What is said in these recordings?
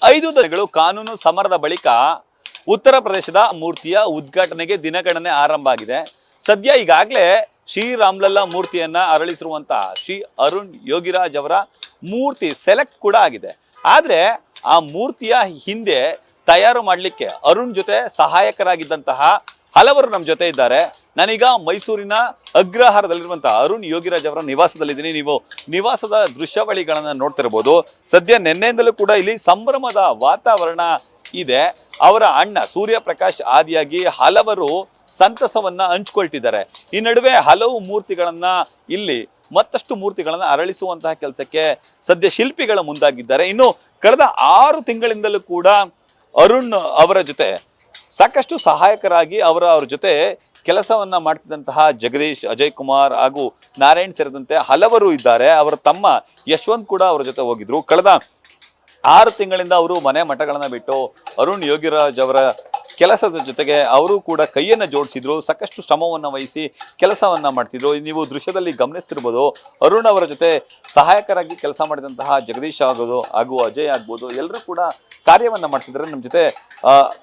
5 ದಿನಗಳು ಕಾನೂನು ಸಮರದ ಬಳಿಕ ಉತ್ತರ ಪ್ರದೇಶದ ಮೂರ್ತಿಯ ಉದ್ಘಾಟನೆಗೆ ದಿನಗಣನೆ ಆರಂಭ ಆಗಿದೆ. ಸದ್ಯ ಈಗಾಗಲೇ ಶ್ರೀರಾಮ್ಲಲ್ಲಾ ಮೂರ್ತಿಯನ್ನ ಅರಳಿಸಿರುವಂತಹ ಶ್ರೀ ಅರುಣ್ ಯೋಗಿರಾಜ್ ಅವರ ಮೂರ್ತಿ ಸೆಲೆಕ್ಟ್ ಕೂಡ ಆಗಿದೆ. ಆದ್ರೆ ಆ ಮೂರ್ತಿಯ ಹಿಂದೆ ತಯಾರು ಮಾಡಲಿಕ್ಕೆ ಅರುಣ್ ಜೊತೆ ಸಹಾಯಕರಾಗಿದ್ದಂತಹ ಹಲವರು ನಮ್ಮ ಜೊತೆ ಇದ್ದಾರೆ. ನಾನೀಗ ಮೈಸೂರಿನ ಅಗ್ರಹಾರದಲ್ಲಿರುವಂತಹ ಅರುಣ್ ಯೋಗಿರಾಜ್ ಅವರ ನಿವಾಸದಲ್ಲಿದ್ದೀನಿ. ನೀವು ನಿವಾಸದ ದೃಶ್ಯಾವಳಿಗಳನ್ನ ನೋಡ್ತಿರಬಹುದು. ಸದ್ಯ ನಿನ್ನೆಯಿಂದಲೂ ಕೂಡ ಇಲ್ಲಿ ಸಂಭ್ರಮದ ವಾತಾವರಣ ಇದೆ. ಅವರ ಅಣ್ಣ ಸೂರ್ಯಪ್ರಕಾಶ್ ಆದಿಯಾಗಿ ಹಲವರು ಸಂತಸವನ್ನ ಹಂಚ್ಕೊಳ್ತಿದ್ದಾರೆ. ಈ ನಡುವೆ ಹಲವು ಮೂರ್ತಿಗಳನ್ನ ಇಲ್ಲಿ ಮತ್ತಷ್ಟು ಮೂರ್ತಿಗಳನ್ನ ಅರಳಿಸುವಂತಹ ಕೆಲಸಕ್ಕೆ ಸದ್ಯ ಶಿಲ್ಪಿಗಳ ಮುಂದಾಗಿದ್ದಾರೆ. ಇನ್ನು ಕಳೆದ 6 ತಿಂಗಳಿಂದಲೂ ಕೂಡ ಅರುಣ್ ಅವರ ಜೊತೆ ಸಾಕಷ್ಟು ಸಹಾಯಕರಾಗಿ ಅವರ ಜೊತೆ ಕೆಲಸವನ್ನ ಮಾಡ್ತಿದ್ದಂತಹ ಜಗದೀಶ್, ಅಜಯ್ ಕುಮಾರ್ ಹಾಗೂ ನಾರಾಯಣ್ ಸೇರಿದಂತೆ ಹಲವರು ಇದ್ದಾರೆ. ಅವರ ತಮ್ಮ ಯಶವಂತ್ ಕೂಡ ಅವರ ಜೊತೆ ಹೋಗಿದ್ರು. ಕಳೆದ 6 ತಿಂಗಳಿಂದ ಅವರು ಮನೆ ಮಠಗಳನ್ನ ಬಿಟ್ಟು ಅರುಣ್ ಯೋಗಿರಾಜ್ ಅವರ ಕೆಲಸದ ಜೊತೆಗೆ ಅವರು ಕೂಡ ಕೈಯನ್ನ ಜೋಡಿಸಿದ್ರು. ಸಾಕಷ್ಟು ಶ್ರಮವನ್ನ ವಹಿಸಿ ಕೆಲಸವನ್ನ ಮಾಡ್ತಿದ್ರು. ನೀವು ದೃಶ್ಯದಲ್ಲಿ ಗಮನಿಸ್ತಿರ್ಬೋದು. ಅರುಣ್ ಅವರ ಜೊತೆ ಸಹಾಯಕರಾಗಿ ಕೆಲಸ ಮಾಡಿದಂತಹ ಜಗದೀಶ್ ಆಗೋದು ಹಾಗೂ ಅಜಯ್ ಆಗ್ಬೋದು, ಎಲ್ಲರೂ ಕೂಡ ಕಾರ್ಯವನ್ನ ಮಾಡ್ತಿದ್ದಾರೆ ನಮ್ಮ ಜೊತೆ.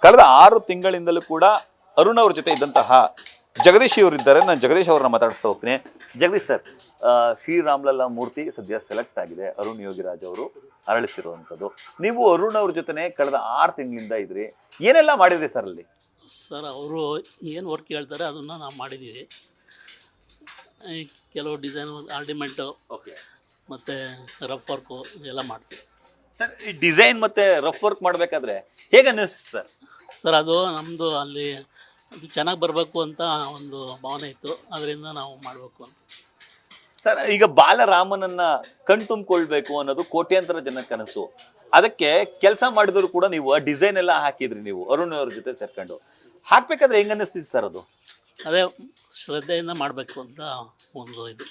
ಕಳೆದ 6 ತಿಂಗಳಿಂದಲೂ ಕೂಡ ಅರುಣ್ ಅವ್ರ ಜೊತೆ ಇದ್ದಂತಹ ಜಗದೀಶ್ ಇವರಿದ್ದಾರೆ. ನಾನು ಜಗದೀಶ್ ಅವ್ರನ್ನ ಮಾತಾಡ್ತಾ ಹೋಗ್ತೀನಿ. ಜಗದೀಶ್ ಸರ್, ಶ್ರೀರಾಮ್ಲಲ್ಲಾ ಮೂರ್ತಿ ಸದ್ಯ ಸೆಲೆಕ್ಟ್ ಆಗಿದೆ. ಅರುಣ್ ಯೋಗಿರಾಜ್ ಅವರು ಅರಳಿಸಿರುವಂಥದ್ದು. ನೀವು ಅರುಣ್ ಅವ್ರ ಜೊತೆನೆ ಕಳೆದ 6 ತಿಂಗಳಿಂದ ಇದ್ರಿ. ಏನೆಲ್ಲ ಮಾಡಿದ್ರಿ ಸರ್ ಅಲ್ಲಿ? ಸರ್, ಅವರು ಏನು ವರ್ಕ್ ಹೇಳ್ತಾರೆ ಅದನ್ನು ನಾವು ಮಾಡಿದ್ದೀವಿ. ಕೆಲವು ಡಿಸೈನ್ ಆರ್ಡಿಮೆಂಟು, ಓಕೆ, ಮತ್ತು ರಫ್ ವರ್ಕು ಎಲ್ಲ ಮಾಡ್ತೀವಿ. ಸರ್, ಈ ಡಿಸೈನ್ ಮತ್ತು ರಫ್ ವರ್ಕ್ ಮಾಡಬೇಕಾದ್ರೆ ಹೇಗೆ ಅನ್ನಿಸ್ತು ಸರ್? ಸರ್, ಅದು ನಮ್ಮದು ಅಲ್ಲಿ ಅದು ಚೆನ್ನಾಗಿ ಬರಬೇಕು ಅಂತ ಒಂದು ಭಾವನೆ ಇತ್ತು. ಅದರಿಂದ ನಾವು ಮಾಡಬೇಕು ಅಂತ. ಸರ್, ಈಗ ಬಾಲರಾಮನನ್ನ ಕಣ್ತುಂಬಿಕೊಳ್ಬೇಕು ಅನ್ನೋದು ಕೋಟ್ಯಾಂತರ ಜನ ಕನಸು. ಅದಕ್ಕೆ ಕೆಲಸ ಮಾಡಿದ್ರು ಕೂಡ ನೀವು ಡಿಸೈನ್ ಎಲ್ಲ ಹಾಕಿದ್ರಿ. ನೀವು ಅರುಣ್ ಅವ್ರ ಜೊತೆ ಸೇರ್ಕೊಂಡು ಹಾಕ್ಬೇಕಾದ್ರೆ ಹೆಂಗ ಅನ್ನಿಸ್ತಿತ್ತು ಸರ್? ಅದು ಅದೇ ಶ್ರದ್ಧೆಯಿಂದ ಮಾಡಬೇಕು ಅಂತ ಒಂದು ಇದು.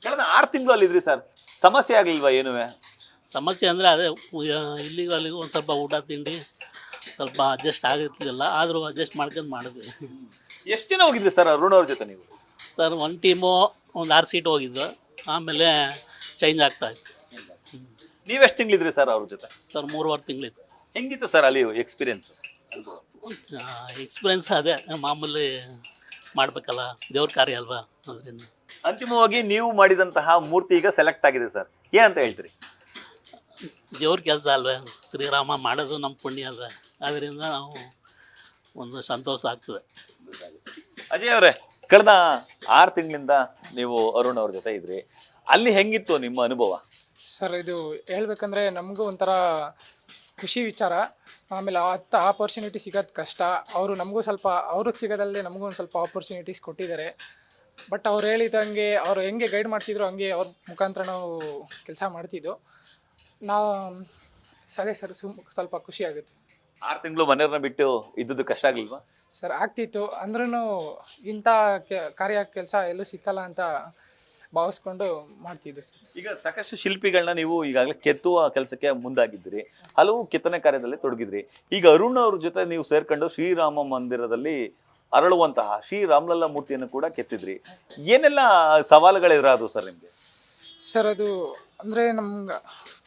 ಕಳೆದ 6 ತಿಂಗಳು ಅಲ್ಲಿದ್ರಿ ಸರ್, ಸಮಸ್ಯೆ ಆಗಲಿಲ್ವಾ? ಏನುವೆ ಸಮಸ್ಯೆ ಅಂದರೆ ಅದೇ ಇಲ್ಲಿಗೂ ಅಲ್ಲಿಗೂ ಒಂದು ಸ್ವಲ್ಪ ಊಟ ತಿಂಡಿ ಸ್ವಲ್ಪ ಅಡ್ಜಸ್ಟ್ ಆಗಿರ್ತಿಲ್ಲ. ಆದರೂ ಅಡ್ಜಸ್ಟ್ ಮಾಡ್ಕೊಂಡು ಮಾಡಿದ್ವಿ. ಎಷ್ಟು ಜನ ಹೋಗಿದ್ರಿ ಸರ್ ಅರುಣ್ ಅವ್ರ ಜೊತೆ ನೀವು? ಸರ್, ಒಂದು ಟೀಮು ಒಂದು 6 ಸೀಟ್ ಹೋಗಿದ್ದು. ಆಮೇಲೆ ಚೇಂಜ್ ಆಗ್ತಾ ಇತ್ತು. ನೀವೆಷ್ಟು ತಿಂಗಳಿದ್ರಿ ಸರ್ ಅವ್ರ ಜೊತೆ? ಸರ್, 3.5 ತಿಂಗಳಿತ್ತು. ಹೆಂಗಿತ್ತು ಸರ್ ಅಲ್ಲಿ ಎಕ್ಸ್ಪೀರಿಯನ್ಸ್? ಎಕ್ಸ್ಪೀರಿಯನ್ಸ್ ಅದೇ ಮಾಮೂಲಿ ಮಾಡಬೇಕಲ್ಲ, ದೇವ್ರ ಕಾರ್ಯ ಅಲ್ವಾ, ಅದರಿಂದ. ಅಂತಿಮವಾಗಿ ನೀವು ಮಾಡಿದಂತಹ ಮೂರ್ತಿ ಈಗ ಸೆಲೆಕ್ಟ್ ಆಗಿದೆ ಸರ್, ಏನಂತ ಹೇಳ್ತೀರಿ? ದೇವ್ರ ಕೆಲಸ ಅಲ್ವೇ, ಶ್ರೀರಾಮ ಮಾಡೋದು ನಮ್ಮ ಪುಣ್ಯ ಅಲ್ವೇ, ಅದರಿಂದ ನಾವು ಒಂದು ಸಂತೋಷ ಆಗ್ತದೆ. ಅಜಯ್ ಅವರೇ, ಕಳೆದ 6 ತಿಂಗಳಿಂದ ನೀವು ಅರುಣ್ ಅವ್ರ ಜೊತೆ ಇದ್ರಿ. ಅಲ್ಲಿ ಹೆಂಗಿತ್ತು ನಿಮ್ಮ ಅನುಭವ? ಸರ್, ಇದು ಹೇಳ್ಬೇಕಂದ್ರೆ ನಮಗೂ ಒಂಥರ ಖುಷಿ ವಿಚಾರ. ಆಮೇಲೆ ಆಪರ್ಚುನಿಟಿ ಸಿಗೋದು ಕಷ್ಟ. ಅವರು ನಮಗೂ ಸ್ವಲ್ಪ, ಅವ್ರಿಗೆ ಸಿಗೋದಲ್ಲದೆ ನಮಗೂ ಒಂದು ಸ್ವಲ್ಪ ಆಪರ್ಚುನಿಟೀಸ್ ಕೊಟ್ಟಿದ್ದಾರೆ. ಬಟ್ ಅವ್ರು ಹೇಳಿದಂಗೆ ಅವ್ರು ಹೆಂಗೆ ಗೈಡ್ ಮಾಡ್ತಿದ್ರು ಹಂಗೆ ಅವ್ರ ಮುಖಾಂತರ ನಾವು ಕೆಲಸ ಮಾಡ್ತಿದ್ದೋ. ನಾವು ಅದೇ ಸರ್, ಸ್ವಲ್ಪ ಖುಷಿ ಆಗುತ್ತೆ. 6 ತಿಂಗಳು ಮನೆಯವ್ರನ್ನ ಬಿಟ್ಟು ಇದ್ದದ್ದು ಕಷ್ಟ ಆಗಲಿಲ್ವಾ? ಸರ್, ಆಗ್ತಿತ್ತು. ಅಂದ್ರೂ ಇಂಥ ಕೆಲಸ ಎಲ್ಲೂ ಸಿಕ್ಕಲ್ಲ ಅಂತ ಭಾವಿಸ್ಕೊಂಡು ಮಾಡ್ತಿದ್ದೆ ಸರ್. ಈಗ ಸಾಕಷ್ಟು ಶಿಲ್ಪಿಗಳನ್ನ ನೀವು ಈಗಾಗಲೇ ಕೆತ್ತುವ ಕೆಲಸಕ್ಕೆ ಮುಂದಾಗಿದ್ದೀರಿ, ಹಲವು ಕೆತ್ತನೆ ಕಾರ್ಯದಲ್ಲಿ ತೊಡಗಿದ್ರಿ. ಈಗ ಅರುಣ್ ಅವ್ರ ಜೊತೆ ನೀವು ಸೇರ್ಕೊಂಡು ಶ್ರೀರಾಮ ಮಂದಿರದಲ್ಲಿ ಅರಳುವಂತಹ ಶ್ರೀರಾಮ್ಲಲ್ಲಾ ಮೂರ್ತಿಯನ್ನು ಕೂಡ ಕೆತ್ತಿದ್ರಿ. ಏನೆಲ್ಲ ಸವಾಲುಗಳು ಎದುರಾದವು ಸರ್ ನಿಮಗೆ? ಸರ್, ಅದು ಅಂದರೆ ನಮ್ಗೆ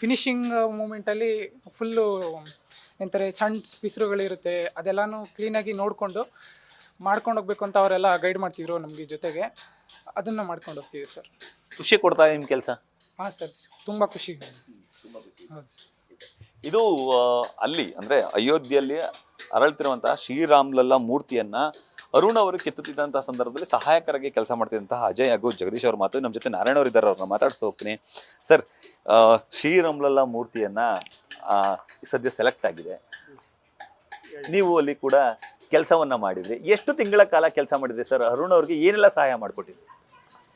ಫಿನಿಶಿಂಗ್ ಮೂಮೆಂಟಲ್ಲಿ ಫುಲ್ಲು ಎಂತಾರೆ ಸಣ್ಣ ಪಿಸ್ರುಗಳಿರುತ್ತೆ, ಅದೆಲ್ಲನೂ ಕ್ಲೀನಾಗಿ ನೋಡಿಕೊಂಡು ಮಾಡ್ಕೊಂಡು ಹೋಗ್ಬೇಕು ಅಂತ ಅವರೆಲ್ಲ ಗೈಡ್ ಮಾಡ್ತಿದ್ರು ನಮಗೆ ಜೊತೆಗೆ. ಅದನ್ನು ಮಾಡ್ಕೊಂಡು ಹೋಗ್ತೀವಿ ಸರ್. ಖುಷಿ ಕೊಡ್ತಾ ನಿಮ್ಮ ಕೆಲಸ? ಹಾಂ ಸರ್, ತುಂಬ ಖುಷಿ. ಹೌದು ಸರ್. ಇದು ಅಲ್ಲಿ ಅಂದರೆ ಅಯೋಧ್ಯೆಯಲ್ಲಿ ಅರಳ್ತಿರುವಂತಹ ಶ್ರೀರಾಮ್ಲಲ್ಲಾ ಮೂರ್ತಿಯನ್ನ ಅರುಣ್ ಅವರು ಕೆತ್ತುತ್ತಿದ್ದಂತಹ ಸಂದರ್ಭದಲ್ಲಿ ಸಹಾಯಕರಾಗಿ ಕೆಲಸ ಮಾಡ್ತಿದ್ದಂತಹ ಅಜಯ್ ಹಾಗೂ ಜಗದೀಶ್ ಅವ್ರ ಮಾತು. ನಮ್ಮ ಜೊತೆ ನಾರಾಯಣ ಅವರು ಇದ್ದಾರೆ, ಅವ್ರನ್ನ ಮಾತಾಡ್ತಾ ಹೋಗ್ತೀನಿ. ಸರ್, ಶ್ರೀರಾಮ್ಲಲ್ಲಾ ಮೂರ್ತಿಯನ್ನ ಸದ್ಯ ಸೆಲೆಕ್ಟ್ ಆಗಿದೆ. ನೀವು ಅಲ್ಲಿ ಕೂಡ ಕೆಲಸವನ್ನ ಮಾಡಿದ್ರಿ. ಎಷ್ಟು ತಿಂಗಳ ಕಾಲ ಕೆಲಸ ಮಾಡಿದ್ರಿ ಸರ್? ಅರುಣ್ ಅವ್ರಿಗೆ ಏನೆಲ್ಲ ಸಹಾಯ ಮಾಡಿಕೊಟ್ಟಿದ್ರಿ?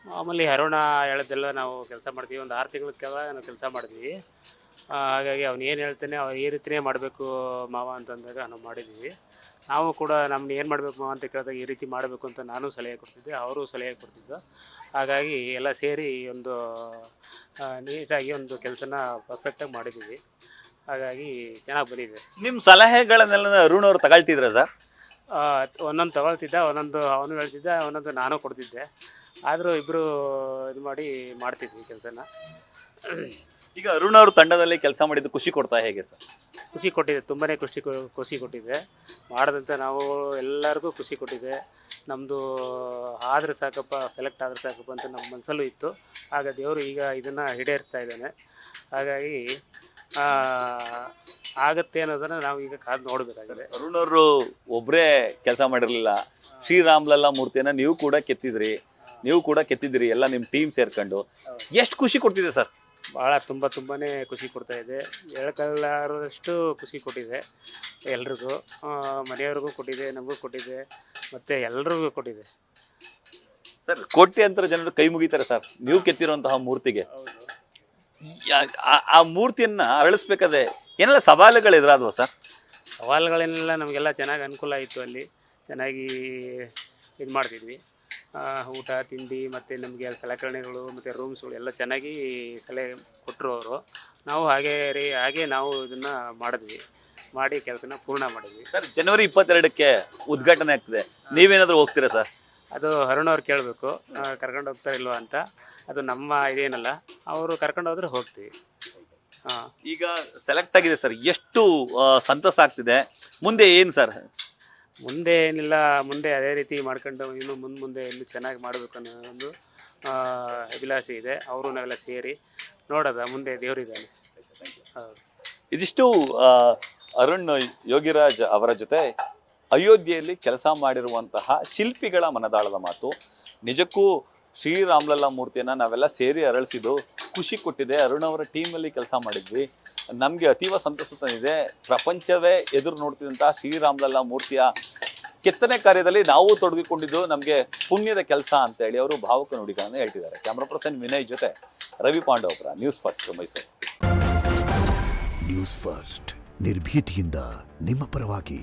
ಮಾಮೂಲಿ ಅರುಣ ಹೇಳೋದೆಲ್ಲ ನಾವು ಕೆಲಸ ಮಾಡ್ತೀವಿ. ಒಂದು 6 ತಿಂಗಳ ಕಾಲ ನಾವು ಕೆಲಸ ಮಾಡಿದ್ವಿ. ಹಾಗಾಗಿ ಅವ್ನು ಏನು ಹೇಳ್ತಾನೆ ಅವ್ರು ಈ ರೀತಿಯೇ ಮಾಡಬೇಕು ಮಾವ ಅಂತಂದಾಗ ನಾವು ಮಾಡಿದ್ದೀವಿ. ನಾವು ಕೂಡ ನಮ್ಮನ್ನ ಏನು ಮಾಡಬೇಕು ಮಾವ ಅಂತ ಕೇಳಿದಾಗ ಈ ರೀತಿ ಮಾಡಬೇಕು ಅಂತ ನಾನು ಸಲಹೆ ಕೊಡ್ತಿದ್ದೆ, ಅವರು ಸಲಹೆ ಕೊಡ್ತಿದ್ದು. ಹಾಗಾಗಿ ಎಲ್ಲ ಸೇರಿ ಒಂದು ನೀಟಾಗಿ ಒಂದು ಕೆಲಸನ ಪರ್ಫೆಕ್ಟಾಗಿ ಮಾಡಿದ್ದೀವಿ. ಹಾಗಾಗಿ ಚೆನ್ನಾಗಿ ಬಂದಿದೆ. ನಿಮ್ಮ ಸಲಹೆಗಳನ್ನೆಲ್ಲ ಅರುಣ್ ಅವರು ತಗೊಳ್ತಿದ್ರ ಸರ್? ಒಂದೊಂದು ತಗೊಳ್ತಿದ್ದ, ಒಂದೊಂದು ಅವನು ಹೇಳ್ತಿದ್ದ, ಒಂದೊಂದು ನಾನು ಕೊಡ್ತಿದ್ದೆ. ಆದರೂ ಇಬ್ಬರು ಇದು ಮಾಡಿ ಮಾಡ್ತಿದ್ವಿ ಕೆಲಸನ. ಈಗ ಅರುಣ್ ಅವ್ರ ತಂಡದಲ್ಲಿ ಕೆಲಸ ಮಾಡಿದ್ದು ಖುಷಿ ಕೊಡ್ತಾ ಹೇಗೆ ಸರ್? ಖುಷಿ ಕೊಟ್ಟಿದೆ, ತುಂಬಾ ಖುಷಿ ಕೊಟ್ಟಿದೆ. ಮಾಡಿದಂಥ ನಾವು ಎಲ್ಲರಿಗೂ ಖುಷಿ ಕೊಟ್ಟಿದೆ. ನಮ್ಮದು ಆದರೆ ಸಾಕಪ್ಪ, ಸೆಲೆಕ್ಟ್ ಆದರೆ ಸಾಕಪ್ಪ ಅಂತ ನಮ್ಮ ಮನಸ್ಸಲ್ಲೂ ಇತ್ತು. ಆಗ ದೇವರು ಈಗ ಇದನ್ನು ಈಡೇರಿಸ್ತಾ ಇದ್ದಾನೆ. ಹಾಗಾಗಿ ಆಗತ್ತೆ ಅನ್ನೋದನ್ನು ನಾವು ಈಗ ಕಾದು ನೋಡಬೇಕಾಗಿದೆ. ಅರುಣ್ ಅವರು ಒಬ್ಬರೇ ಕೆಲಸ ಮಾಡಿರಲಿಲ್ಲ, ಶ್ರೀರಾಮ್ಲಲ್ಲಾ ಮೂರ್ತಿಯನ್ನ ನೀವು ಕೂಡ ಕೆತ್ತಿದ್ರಿ ಎಲ್ಲ ನಿಮ್ಮ ಟೀಮ್ ಸೇರ್ಕೊಂಡು. ಎಷ್ಟು ಖುಷಿ ಕೊಡ್ತಿದೆ ಸರ್? ಭಾಳ ತುಂಬಾನೇ ಖುಷಿ ಕೊಡ್ತಾ ಇದೆ. ಹೇಳಕ್ಕಾಗಲಾರದಷ್ಟು ಖುಷಿ ಕೊಟ್ಟಿದೆ ಎಲ್ರಿಗೂ. ಮನೆಯವ್ರಿಗೂ ಕೊಟ್ಟಿದೆ, ನಮಗೂ ಕೊಟ್ಟಿದೆ, ಮತ್ತು ಎಲ್ರಿಗೂ ಕೊಟ್ಟಿದೆ ಸರ್. ಕೋಟ್ಯಾಂತರ ಜನರು ಕೈ ಮುಗಿತಾರೆ ಸರ್ ನೀವು ಕೆತ್ತಿರುವಂತಹ ಮೂರ್ತಿಗೆ. ಆ ಮೂರ್ತಿಯನ್ನ ಅರಳಿಸ್ಬೇಕಾದ್ರೆ ಏನೆಲ್ಲ ಸವಾಲುಗಳು ಎದುರಾದವು ಸರ್? ಸವಾಲುಗಳೇನೆಲ್ಲ ನಮಗೆಲ್ಲ ಚೆನ್ನಾಗಿ ಅನುಕೂಲ ಆಯಿತು. ಅಲ್ಲಿ ಚೆನ್ನಾಗಿ ಇದು ಮಾಡ್ತಿದ್ವಿ. ಊಟ ತಿಂಡಿ ಮತ್ತು ನಮಗೆ ಸಲಕರಣೆಗಳು ಮತ್ತು ರೂಮ್ಸ್ಗಳು ಎಲ್ಲ ಚೆನ್ನಾಗಿ ಸಲಹೆ ಕೊಟ್ಟರು ಅವರು. ನಾವು ಹಾಗೆ ನಾವು ಇದನ್ನು ಮಾಡಿ ಕೆಲಸನ ಪೂರ್ಣ ಮಾಡಿದ್ವಿ ಸರ್. ಜನವರಿ 22ಕ್ಕೆ ಉದ್ಘಾಟನೆ ಆಗ್ತದೆ, ನೀವೇನಾದರೂ ಹೋಗ್ತೀರಾ ಸರ್? ಅದು ಅರುಣ್ ಅವ್ರು ಕೇಳಬೇಕು, ಕರ್ಕೊಂಡು ಹೋಗ್ತಾರೆ ಇಲ್ವಾ ಅಂತ. ಅದು ನಮ್ಮ ಇದೇನಲ್ಲ, ಅವರು ಕರ್ಕೊಂಡು ಹೋದ್ರೆ ಹೋಗ್ತೀವಿ. ಈಗ ಸೆಲೆಕ್ಟ್ ಆಗಿದೆ ಸರ್, ಎಷ್ಟು ಸಂತಸ ಆಗ್ತಿದೆ. ಮುಂದೆ ಏನು ಸರ್? ಮುಂದೆ ಏನಿಲ್ಲ, ಮುಂದೆ ಅದೇ ರೀತಿ ಮಾಡ್ಕೊಂಡು ಇನ್ನು ಮುಂದೆ ಇನ್ನೂ ಚೆನ್ನಾಗಿ ಮಾಡಬೇಕು ಅನ್ನೋ ಒಂದು ಅಭಿಲಾಷೆ ಇದೆ. ಅವರು ನಾವೆಲ್ಲ ಸೇರಿ ನೋಡೋದ ಮುಂದೆ ದೇವರಿದ್ದಾನೆ. ಹೌದು. ಇದಿಷ್ಟು ಅರುಣ್ ಯೋಗಿರಾಜ್ ಅವರ ಜೊತೆ ಅಯೋಧ್ಯೆಯಲ್ಲಿ ಕೆಲಸ ಮಾಡಿರುವಂತಹ ಶಿಲ್ಪಿಗಳ ಮನದಾಳದ ಮಾತು. ನಿಜಕ್ಕೂ ಶ್ರೀರಾಮ್ಲಲ್ಲಾ ಮೂರ್ತಿಯನ್ನು ನಾವೆಲ್ಲ ಸೇರಿ ಅರಳಿಸಿದ್ದು ಖುಷಿ ಕೊಟ್ಟಿದೆ. ಅರುಣ್ ಅವರ ಟೀಮಲ್ಲಿ ಕೆಲಸ ಮಾಡಿದ್ವಿ, ನಮಗೆ ಅತೀವ ಸಂತಸ ತಂದಿದೆ. ಪ್ರಪಂಚವೇ ಎದುರು ನೋಡ್ತಿದ್ದಂತಹ ಶ್ರೀರಾಮ್ಲಲ್ಲಾ ಮೂರ್ತಿಯ ಕೆತ್ತನೆ ಕಾರ್ಯದಲ್ಲಿ ನಾವು ತೊಡಗಿಕೊಂಡಿದ್ದು ನಮಗೆ ಪುಣ್ಯದ ಕೆಲಸ ಅಂತ ಹೇಳಿ ಅವರು ಭಾವುಕ ನುಡಿಗಳನ್ನು ಹೇಳ್ತಿದ್ದಾರೆ. ಕ್ಯಾಮ್ರಾ ಪರ್ಸನ್ ವಿನಯ್ ಜೊತೆ Ravi Pandavapura, news first Mysuru. News first ನಿರ್ಭೀತಿಯಿಂದ ನಿಮ್ಮ ಪರವಾಗಿ.